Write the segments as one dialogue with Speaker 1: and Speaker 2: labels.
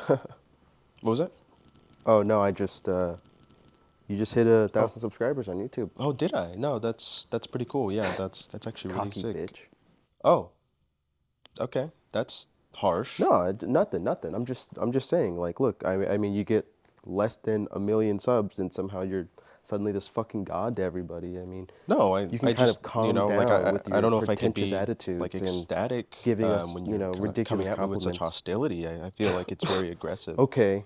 Speaker 1: What was that?
Speaker 2: Oh no, I just you just hit 1,000 subscribers on YouTube.
Speaker 1: Oh, did I? No, that's pretty cool. Yeah, that's actually really
Speaker 2: Cocky
Speaker 1: sick.
Speaker 2: bitch.
Speaker 1: Oh, okay. That's harsh.
Speaker 2: No, nothing. I'm just saying. Like, look, I mean, you get less than 1 million subs, and somehow you're suddenly this fucking god to everybody. I mean,
Speaker 1: No,
Speaker 2: you can
Speaker 1: I
Speaker 2: kind
Speaker 1: just,
Speaker 2: of calm
Speaker 1: like
Speaker 2: down with
Speaker 1: I
Speaker 2: your
Speaker 1: don't know if I could
Speaker 2: pretentious
Speaker 1: be like
Speaker 2: attitudes and
Speaker 1: ecstatic
Speaker 2: giving us,
Speaker 1: when
Speaker 2: you
Speaker 1: you're
Speaker 2: know,
Speaker 1: kind of coming
Speaker 2: ridiculous
Speaker 1: at me with such
Speaker 2: compliments.
Speaker 1: hostility. I feel like it's very aggressive.
Speaker 2: Okay,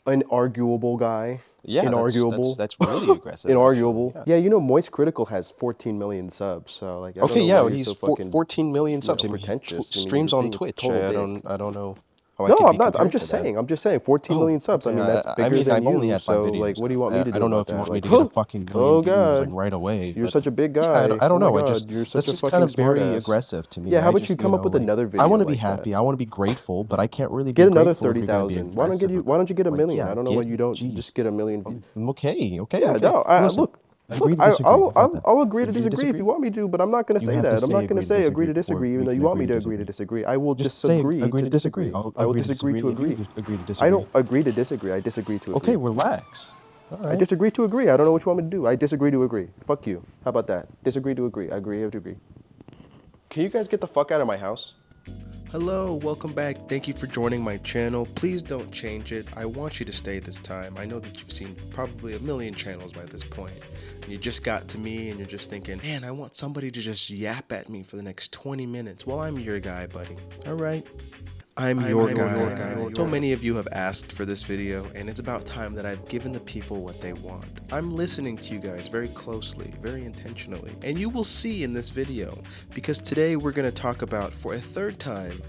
Speaker 2: an arguable guy.
Speaker 1: Yeah,
Speaker 2: Inarguable.
Speaker 1: that's really aggressive, actually.
Speaker 2: Inarguable.
Speaker 1: Yeah.
Speaker 2: Yeah, you know, Moist Critical has 14 million subs, so like, I don't
Speaker 1: Okay,
Speaker 2: know why
Speaker 1: yeah,
Speaker 2: you're
Speaker 1: he's
Speaker 2: so fucking,
Speaker 1: 14 million
Speaker 2: you
Speaker 1: subs.
Speaker 2: know,
Speaker 1: I mean, he
Speaker 2: pretentious. I mean, you're
Speaker 1: streams
Speaker 2: just
Speaker 1: on
Speaker 2: being a
Speaker 1: Twitch.
Speaker 2: total dick.
Speaker 1: I don't know how I
Speaker 2: No,
Speaker 1: could
Speaker 2: I'm
Speaker 1: be
Speaker 2: not. I'm
Speaker 1: compared
Speaker 2: just
Speaker 1: to that.
Speaker 2: saying. I'm just saying. 14
Speaker 1: Oh,
Speaker 2: million subs. I
Speaker 1: okay.
Speaker 2: mean, that's
Speaker 1: I
Speaker 2: bigger
Speaker 1: mean,
Speaker 2: than
Speaker 1: I've only
Speaker 2: you.
Speaker 1: had 5
Speaker 2: So, like,
Speaker 1: videos.
Speaker 2: what do you want me to
Speaker 1: I
Speaker 2: do
Speaker 1: don't know
Speaker 2: about
Speaker 1: if you
Speaker 2: that?
Speaker 1: want me
Speaker 2: Like,
Speaker 1: to get a fucking million
Speaker 2: oh
Speaker 1: views like
Speaker 2: God,
Speaker 1: right away,
Speaker 2: you're
Speaker 1: but
Speaker 2: such a big
Speaker 1: yeah,
Speaker 2: guy.
Speaker 1: I
Speaker 2: Oh
Speaker 1: don't
Speaker 2: my
Speaker 1: know.
Speaker 2: God, you're
Speaker 1: That's
Speaker 2: such a
Speaker 1: just kind
Speaker 2: fucking
Speaker 1: of very
Speaker 2: smartass.
Speaker 1: aggressive to me.
Speaker 2: Yeah, how
Speaker 1: I
Speaker 2: about you
Speaker 1: just,
Speaker 2: come up with
Speaker 1: like,
Speaker 2: another
Speaker 1: I want
Speaker 2: video
Speaker 1: to be
Speaker 2: like that?
Speaker 1: happy. I want to be grateful, but I can't really be
Speaker 2: Get another
Speaker 1: grateful if you're gonna be
Speaker 2: 30,000.
Speaker 1: aggressive.
Speaker 2: Why don't you get a
Speaker 1: Like,
Speaker 2: million?
Speaker 1: yeah,
Speaker 2: I don't know why you don't
Speaker 1: geez.
Speaker 2: just get a million views.
Speaker 1: Okay, okay,
Speaker 2: Yeah,
Speaker 1: okay.
Speaker 2: no.
Speaker 1: Well, listen,
Speaker 2: Look,
Speaker 1: agree to disagree. How about that?
Speaker 2: I'll agree to
Speaker 1: Agree to
Speaker 2: disagree if
Speaker 1: disagree?
Speaker 2: you want me to, but I'm not going to
Speaker 1: You
Speaker 2: say
Speaker 1: have to
Speaker 2: that. I'm
Speaker 1: say
Speaker 2: not going to
Speaker 1: agree to
Speaker 2: say agree
Speaker 1: disagree
Speaker 2: to
Speaker 1: before
Speaker 2: disagree, even
Speaker 1: we
Speaker 2: though
Speaker 1: can
Speaker 2: you want
Speaker 1: agree
Speaker 2: me
Speaker 1: to
Speaker 2: to agree to
Speaker 1: disagree.
Speaker 2: disagree. I will
Speaker 1: Just say
Speaker 2: disagree
Speaker 1: agree
Speaker 2: to
Speaker 1: to disagree.
Speaker 2: disagree.
Speaker 1: I'll
Speaker 2: I will
Speaker 1: agree to
Speaker 2: disagree
Speaker 1: disagree
Speaker 2: to
Speaker 1: if you
Speaker 2: agree.
Speaker 1: agree to
Speaker 2: I
Speaker 1: disagree.
Speaker 2: don't agree to disagree. I disagree to
Speaker 1: Okay,
Speaker 2: agree.
Speaker 1: relax. All
Speaker 2: I
Speaker 1: right.
Speaker 2: disagree to agree. I don't know what you want me to do. I disagree to agree. Fuck you. How about that? Disagree to agree. I agree to agree. Can you guys get the fuck out of my house?
Speaker 3: Hello, welcome back. Thank you for joining my channel. Please don't change it. I want you to stay this time. I know that you've seen probably 1,000,000 channels by this point. And you just got to me and you're just thinking, man, I want somebody to just yap at me for the next 20 minutes. Well, I'm your guy, buddy. All right? I'm your guy. So many of you have asked for this video, and it's about time that I've given the people what they want. I'm listening to you guys very closely, very intentionally, and you will see in this video, because today we're going to talk about, for a third time,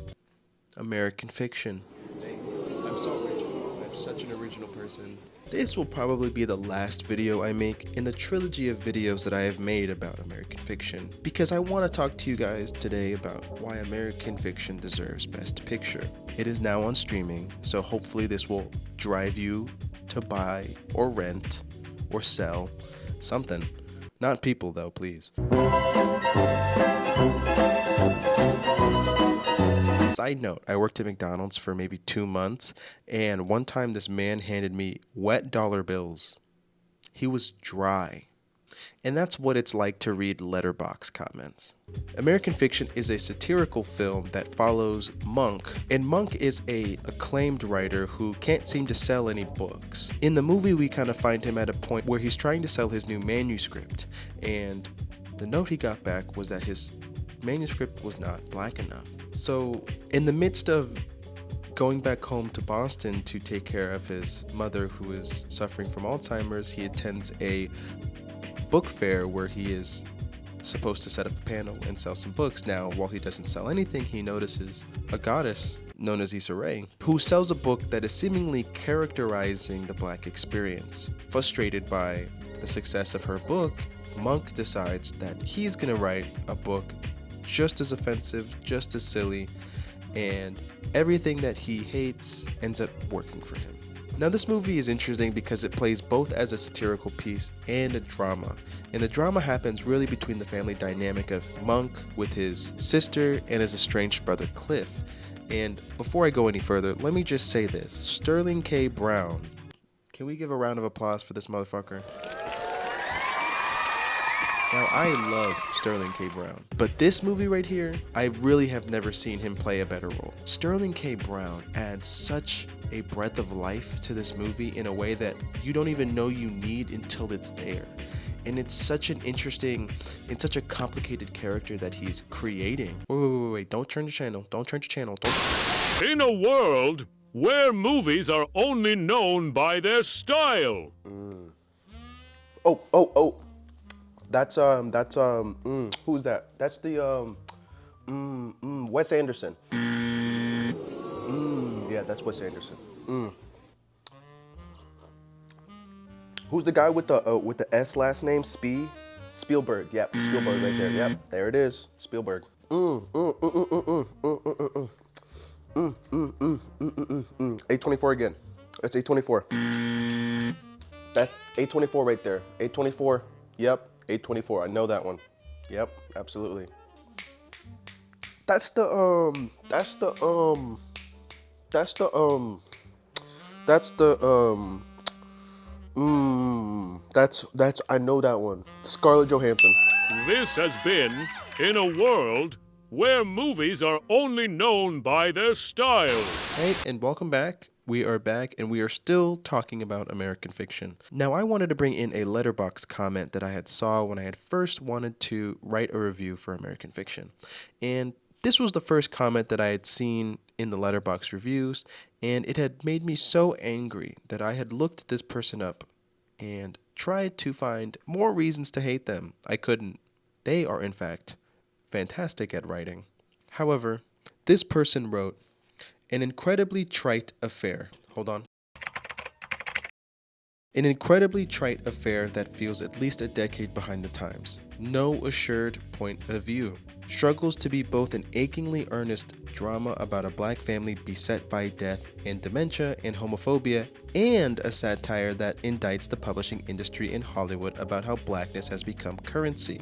Speaker 3: American fiction. I'm so original. I'm such an original person. This will probably be the last video I make in the trilogy of videos that I have made about American fiction, because I want to talk to you guys today about why American fiction deserves Best Picture. It is now on streaming, so hopefully this will drive you to buy or rent or sell something. Not people though, please. Side note, I worked at McDonald's for maybe 2 months, and one time this man handed me wet dollar bills. He was dry. And that's what it's like to read letterbox comments. American Fiction is a satirical film that follows Monk, and Monk is a acclaimed writer who can't seem to sell any books. In the movie, we kind of find him at a point where he's trying to sell his new manuscript, and the note he got back was that his manuscript was not black enough. So, in the midst of going back home to Boston to take care of his mother who is suffering from Alzheimer's, he attends a book fair where he is supposed to set up a panel and sell some books. Now, while he doesn't sell anything, he notices a goddess known as Issa Rae, who sells a book that is seemingly characterizing the black experience. Frustrated by the success of her book, Monk decides that he's gonna write a book just as offensive, just as silly, and everything that he hates ends up working for him. Now, this movie is interesting because it plays both as a satirical piece and a drama. And the drama happens really between the family dynamic of Monk with his sister and his estranged brother Cliff. And before I go any further, let me just say this. Sterling K. Brown. Can we give a round of applause for this motherfucker? Now, I love Sterling K. Brown, but this movie right here, I really have never seen him play a better role. Sterling K. Brown adds such a breath of life to this movie in a way that you don't even know you need until it's there. And it's such an interesting and such a complicated character that he's creating. Wait, don't turn the channel. Don't turn the channel.
Speaker 4: In a world where movies are only known by their style.
Speaker 2: Oh. That's who's that? That's the Wes Anderson. Yeah, that's Wes Anderson. Who's the guy with the S last name? Spielberg. Yep, Spielberg right there. Yep, there it is. Spielberg. 824 again. That's 824. That's 824 right there. 824. Yep, 824. I know that one. Yep, absolutely. That's the That's the that's I know that one. Scarlett Johansson.
Speaker 4: This has been In a World Where Movies Are Only Known by Their Style.
Speaker 3: Hey, and welcome back. We are back, and we are still talking about American fiction. Now, I wanted to bring in a letterbox comment that I had saw when I had first wanted to write a review for American fiction. And this was the first comment that I had seen in the letterbox reviews, and it had made me so angry that I had looked this person up and tried to find more reasons to hate them. I couldn't. They are, in fact, fantastic at writing. However, this person wrote, an incredibly trite affair. Hold on. An incredibly trite affair that feels at least a decade behind the times. No assured point of view. Struggles to be both an achingly earnest drama about a black family beset by death and dementia and homophobia, and a satire that indicts the publishing industry in Hollywood about how blackness has become currency.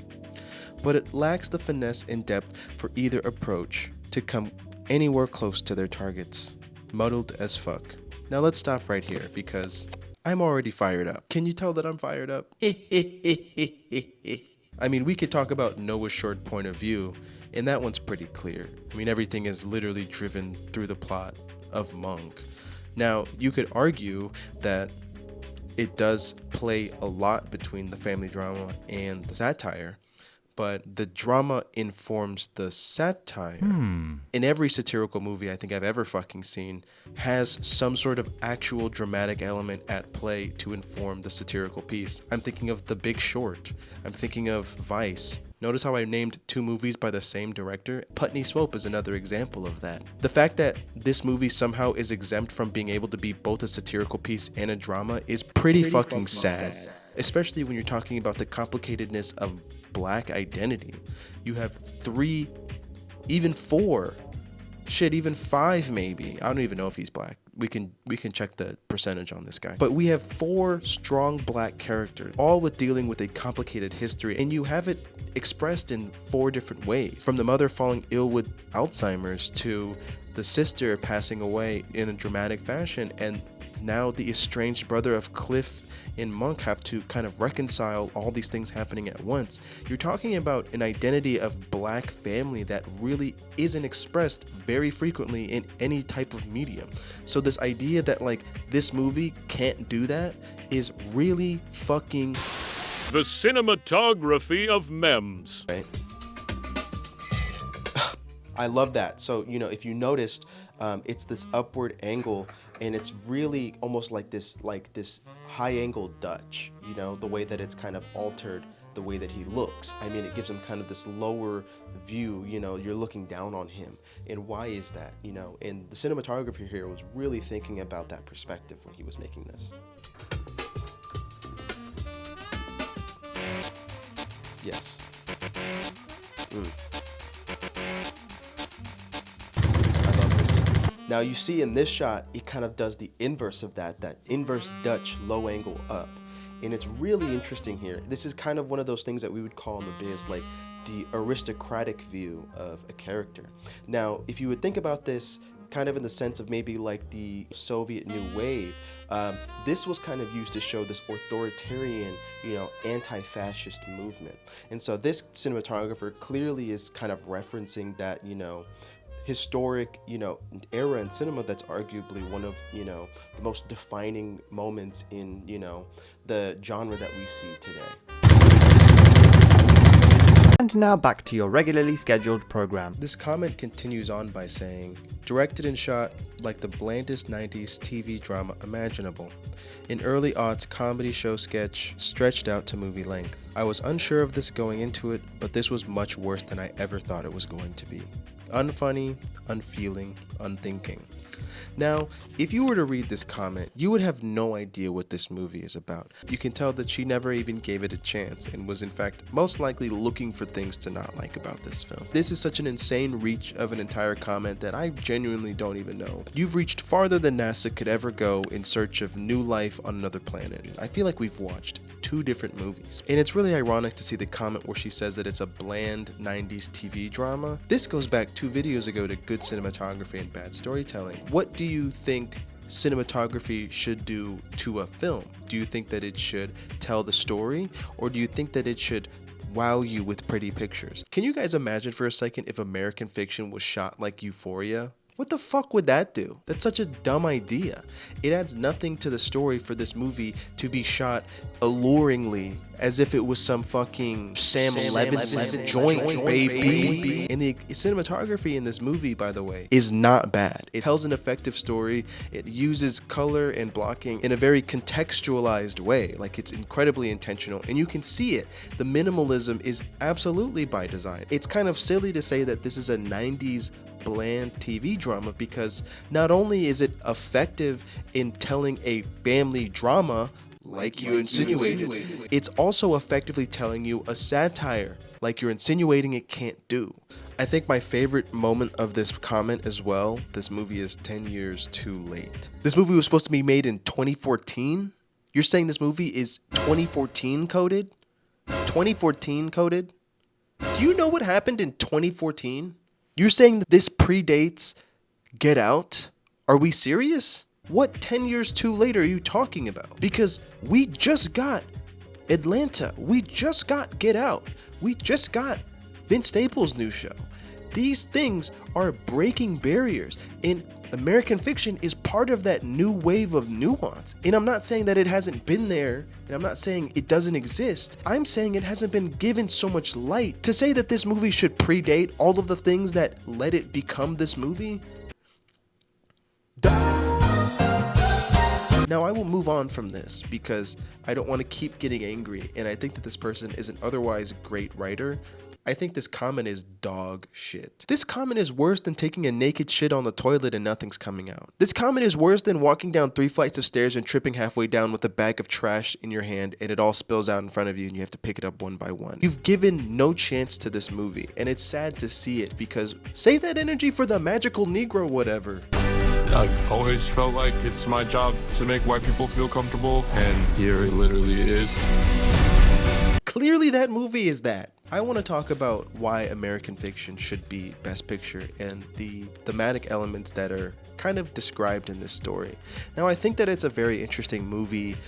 Speaker 3: But it lacks the finesse and depth for either approach to come anywhere close to their targets. Muddled as fuck. Now let's stop right here because I'm already fired up. Can you tell that I'm fired up? I mean, we could talk about Noah's short point of view, and that one's pretty clear. I mean, everything is literally driven through the plot of Monk. Now, you could argue that it does play a lot between the family drama and the satire, but the drama informs the satire. In every satirical movie I think I've ever fucking seen has some sort of actual dramatic element at play to inform the satirical piece. I'm thinking of The Big Short. I'm thinking of Vice. Notice how I named two movies by the same director? Putney Swope is another example of that. The fact that this movie somehow is exempt from being able to be both a satirical piece and a drama is pretty fucking sad. Especially when you're talking about the complicatedness of black identity. You have 3, even 4, shit, even 5 maybe. I don't even know if he's black. We can check the percentage on this guy. But we have 4 strong black characters, all with dealing with a complicated history, and you have it expressed in 4 different ways. From the mother falling ill with Alzheimer's to the sister passing away in a dramatic fashion, and now the estranged brother of Cliff and Monk have to kind of reconcile all these things happening at once. You're talking about an identity of black family that really isn't expressed very frequently in any type of medium. So this idea that like this movie can't do that is really fucking
Speaker 4: The cinematography of memes.
Speaker 3: right. I love that. So, you know, if you noticed, it's this upward angle, and it's really almost like this high angle Dutch, you know, the way that it's kind of altered the way that he looks. I mean, it gives him kind of this lower view, you know, you're looking down on him. And why is that, you know? And the cinematographer here was really thinking about that perspective when he was making this. Yes. I love this. Now you see in this shot, it kind of does the inverse of that inverse Dutch low angle up. And it's really interesting here. This is kind of one of those things that we would call in the biz like the aristocratic view of a character. Now, if you would think about this kind of in the sense of maybe like the Soviet New Wave, this was kind of used to show this authoritarian, you know, anti-fascist movement. And so this cinematographer clearly is kind of referencing that, you know, historic, you know, era in cinema that's arguably one of, you know, the most defining moments in, you know, the genre that we see today.
Speaker 5: And now back to your regularly scheduled program.
Speaker 3: This comment continues on by saying, directed and shot like the blandest 90s TV drama imaginable. An early aughts comedy show sketch stretched out to movie length. I was unsure of this going into it, but this was much worse than I ever thought it was going to be. Unfunny, unfeeling, unthinking. Now, if you were to read this comment, you would have no idea what this movie is about. You can tell that she never even gave it a chance and was in fact most likely looking for things to not like about this film. This is such an insane reach of an entire comment that I genuinely don't even know. You've reached farther than NASA could ever go in search of new life on another planet. I feel like we've watched 2 different movies. And it's really ironic to see the comment where she says that it's a bland 90s TV drama. This goes back 2 videos ago to good cinematography and bad storytelling. What do you think cinematography should do to a film? Do you think that it should tell the story, or do you think that it should wow you with pretty pictures? Can you guys imagine for a second if American Fiction was shot like Euphoria? What the fuck would that do? That's such a dumb idea. It adds nothing to the story for this movie to be shot alluringly as if it was some fucking Sam Levinson joint, baby. And the cinematography in this movie, by the way, is not bad. It tells an effective story. It uses color and blocking in a very contextualized way. Like, it's incredibly intentional, and you can see it. The minimalism is absolutely by design. It's kind of silly to say that this is a 90s bland TV drama, because not only is it effective in telling a family drama like you insinuated, it's also effectively telling you a satire like you're insinuating it can't do. I think my favorite moment of this comment as well, this movie is 10 years too late. This movie was supposed to be made in 2014? You're saying this movie is 2014 coded? 2014 coded? Do you know what happened in 2014? You're saying that this predates Get Out? Are we serious? What 10 years too late are you talking about? Because we just got Atlanta. We just got Get Out. We just got Vince Staples' new show. These things are breaking barriers, and American Fiction is part of that new wave of nuance. And I'm not saying that it hasn't been there, and I'm not saying it doesn't exist. I'm saying it hasn't been given so much light. To say that this movie should predate all of the things that let it become this movie? Now, I will move on from this because I don't want to keep getting angry, and I think that this person is an otherwise great writer. I think this comment is dog shit. This comment is worse than taking a naked shit on the toilet and nothing's coming out. This comment is worse than walking down 3 flights of stairs and tripping halfway down with a bag of trash in your hand and it all spills out in front of you and you have to pick it up one by one. You've given no chance to this movie, and it's sad to see it, because save that energy for the magical Negro whatever.
Speaker 6: I've always felt like it's my job to make white people feel comfortable, and here it literally is.
Speaker 3: Clearly that movie is that. I want to talk about why American Fiction should be Best Picture and the thematic elements that are kind of described in this story. Now, I think that it's a very interesting movie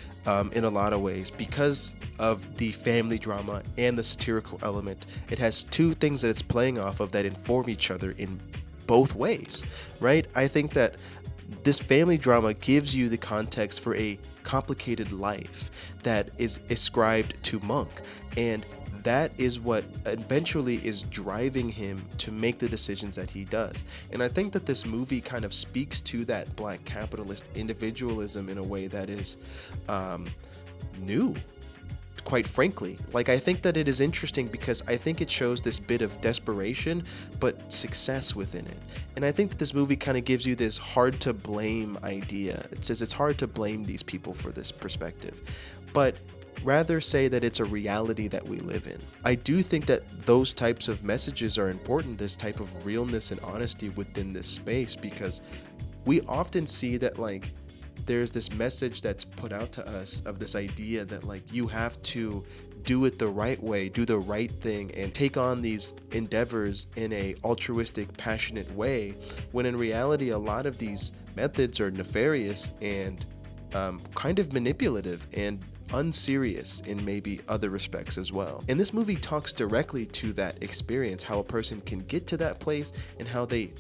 Speaker 3: in a lot of ways because of the family drama and the satirical element. It has two things that it's playing off of that inform each other in both ways, right? I think that this family drama gives you the context for a complicated life that is ascribed to Monk, and that is what eventually is driving him to make the decisions that he does. And I think that this movie kind of speaks to that black capitalist individualism in a way that is new, quite frankly. Like, I think that it is interesting because I think it shows this bit of desperation but success within it. And I think that this movie kind of gives you this hard to blame idea. It says it's hard to blame these people for this perspective, but rather say that it's a reality that we live in. I do think that those types of messages are important, this type of realness and honesty within this space, because we often see that, like, there's this message that's put out to us of this idea that, like, you have to do it the right way, do the right thing, and take on these endeavors in a altruistic, passionate way, when in reality a lot of these methods are nefarious and kind of manipulative and unserious in maybe other respects as well. And this movie talks directly to that experience, how a person can get to that place and how they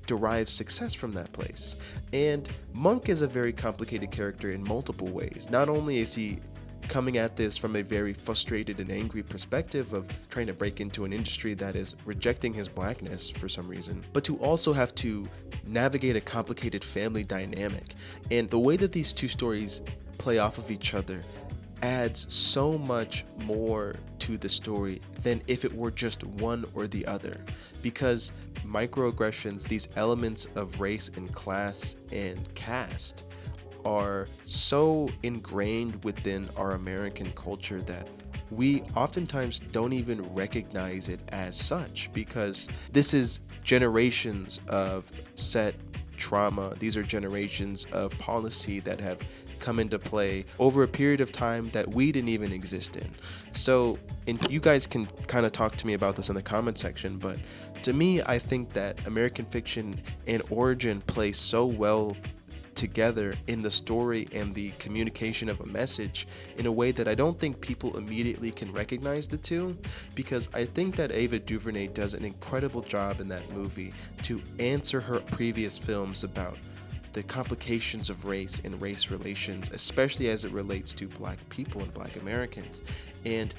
Speaker 3: derive success from that place. And Monk is a very complicated character in multiple ways. Not only is he coming at this from a very frustrated and angry perspective of trying to break into an industry that is rejecting his blackness for some reason, but to also have to navigate a complicated family dynamic. And the way that these two stories play off of each other adds so much more to the story than if it were just one or the other, because microaggressions, these elements of race and class and caste, are so ingrained within our American culture that we oftentimes don't even recognize it as such, because this is generations of set trauma. These are generations of policy that have come into play over a period of time that we didn't even exist in. So, and you guys can kind of talk to me about this in the comment section, but to me, I think that American Fiction and Origin play so well together in the story and the communication of a message in a way that I don't think people immediately can recognize the two, because I think that Ava DuVernay does an incredible job in that movie to answer her previous films about the complications of race and race relations, especially as it relates to Black people and Black Americans. And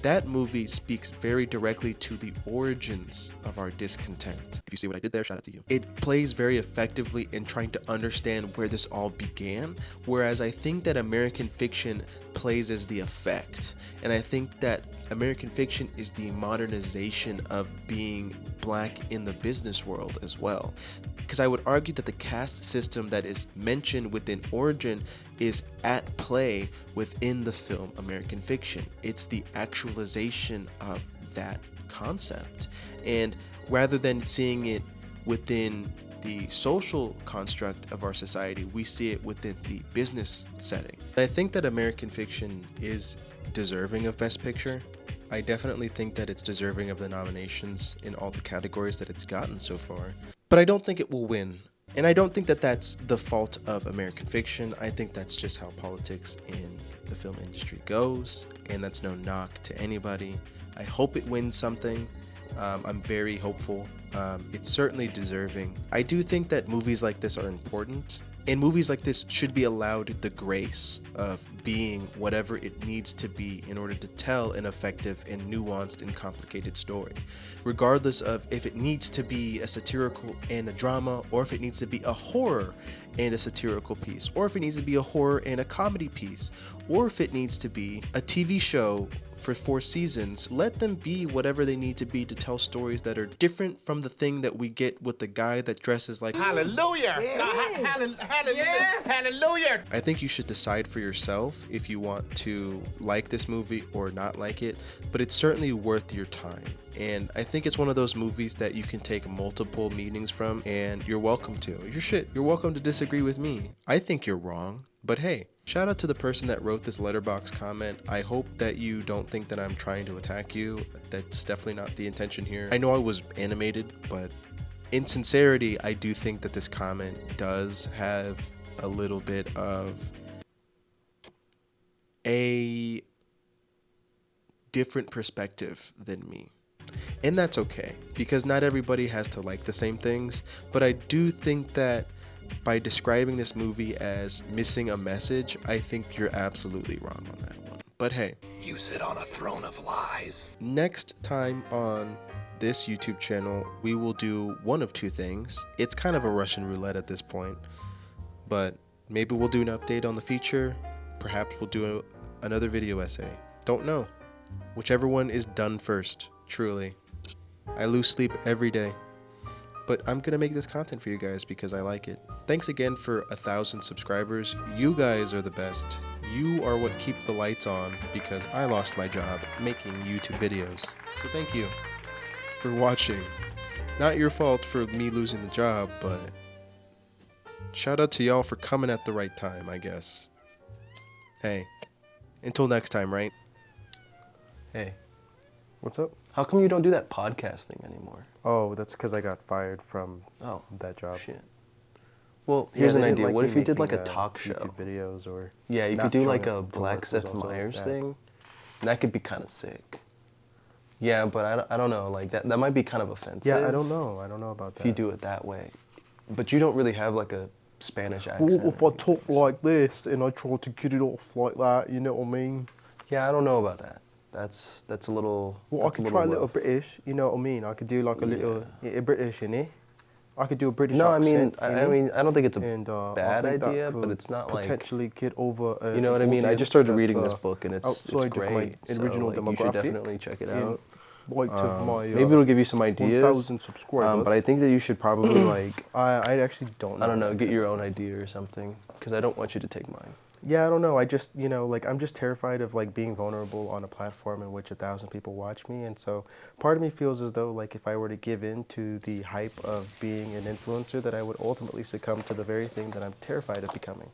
Speaker 3: that movie speaks very directly to the origins of our discontent. If you see what I did there, shout out to you. It plays very effectively in trying to understand where this all began, whereas I think that American Fiction plays as the effect. And I think that American Fiction is the modernization of being Black in the business world as well. Because I would argue that the caste system that is mentioned within Origin is at play within the film American Fiction. It's the actualization of that concept. And rather than seeing it within the social construct of our society, we see it within the business setting. And I think that American Fiction is deserving of Best Picture. I definitely think that it's deserving of the nominations in all the categories that it's gotten so far. But I don't think it will win. And I don't think that that's the fault of American Fiction. I think that's just how politics in the film industry goes. And that's no knock to anybody. I hope it wins something. I'm very hopeful. It's certainly deserving. I do think that movies like this are important. And movies like this should be allowed the grace of being whatever it needs to be in order to tell an effective and nuanced and complicated story. Regardless of if it needs to be a satirical and a drama, or if it needs to be a horror and a satirical piece, or if it needs to be a horror and a comedy piece, or if it needs to be a TV show for 4 seasons, let them be whatever they need to be to tell stories that are different from the thing that we get with the guy that dresses like
Speaker 7: Hallelujah! Hallelujah! Hallelujah!
Speaker 3: I think you should decide for yourself if you want to like this movie or not like it, but it's certainly worth your time. And I think it's one of those movies that you can take multiple meanings from, and you're welcome to. You're welcome to disagree with me. I think you're wrong, but hey, shout out to the person that wrote this letterbox comment. I hope that you don't think that I'm trying to attack you. That's definitely not the intention here. I know I was animated, but in sincerity, I do think that this comment does have a little bit of a different perspective than me. And that's okay, because not everybody has to like the same things, but I do think that by describing this movie as missing a message, I think you're absolutely wrong on that one. But hey,
Speaker 7: You sit on a throne of lies.
Speaker 3: next time on this YouTube channel, we will do one of two things. It's kind of a Russian roulette at this point, but maybe we'll do an update on the feature. Perhaps we'll do another video essay. Don't know. Whichever one is done first, truly. I lose sleep every day. But I'm gonna make this content for you guys because I like it. Thanks again for 1,000 subscribers. You guys are the best. You are what keep the lights on because I lost my job making YouTube videos. So thank you for watching. Not your fault for me losing the job, but shout out to y'all for coming at the right time, I guess. Hey, until next time, right?
Speaker 2: Hey,
Speaker 3: What's up?
Speaker 2: how come you don't do that podcast thing anymore?
Speaker 3: Oh, that's because I got fired from
Speaker 2: Oh,
Speaker 3: that job.
Speaker 2: shit. Well, here's
Speaker 3: Yeah,
Speaker 2: an
Speaker 3: they didn't
Speaker 2: idea.
Speaker 3: like
Speaker 2: What
Speaker 3: me
Speaker 2: if you did like a
Speaker 3: making,
Speaker 2: talk show?
Speaker 3: YouTube videos or
Speaker 2: Yeah, you
Speaker 3: not
Speaker 2: could do
Speaker 3: showing
Speaker 2: like
Speaker 3: up
Speaker 2: a
Speaker 3: to
Speaker 2: Black
Speaker 3: work
Speaker 2: Seth
Speaker 3: was also
Speaker 2: Meyers
Speaker 3: bad.
Speaker 2: thing. And that could be kind of sick. Yeah, but I don't know. Like that might be kind of offensive.
Speaker 3: Yeah, I don't know. I don't know about that.
Speaker 2: If you do it that way. But you don't really have like a Spanish accent.
Speaker 3: What if
Speaker 2: or
Speaker 3: I talk
Speaker 2: anything,
Speaker 3: like this and I try to get it off like that? You know what I mean?
Speaker 2: Yeah, I don't know about that. That's a little.
Speaker 3: Well, I
Speaker 2: that's
Speaker 3: could try a little
Speaker 2: rough.
Speaker 3: British. You know what I mean? I could do like a little British in it. I could do a British
Speaker 2: No, I mean,
Speaker 3: accent.
Speaker 2: I mean, I don't think it's a
Speaker 3: and I
Speaker 2: bad
Speaker 3: think that
Speaker 2: idea, but
Speaker 3: could
Speaker 2: it's not like.
Speaker 3: potentially get over.
Speaker 2: You know what I mean? I just started reading this book and it's
Speaker 3: outside of
Speaker 2: great.
Speaker 3: my original
Speaker 2: so, like, you should
Speaker 3: demographic
Speaker 2: definitely check it out.
Speaker 3: Light of my
Speaker 2: Maybe it'll give you some ideas.
Speaker 3: 1,000 subscribers.
Speaker 2: But I think that you should probably like
Speaker 3: I actually don't know.
Speaker 2: I don't know,
Speaker 3: what
Speaker 2: get your
Speaker 3: accent
Speaker 2: own
Speaker 3: is.
Speaker 2: idea or something, because I don't want you to take mine.
Speaker 3: Yeah, I don't know. I just, like I'm just terrified of like being vulnerable on a platform in which 1,000 people watch me. And so part of me feels as though like if I were to give in to the hype of being an influencer, that I would ultimately succumb to the very thing that I'm terrified of becoming.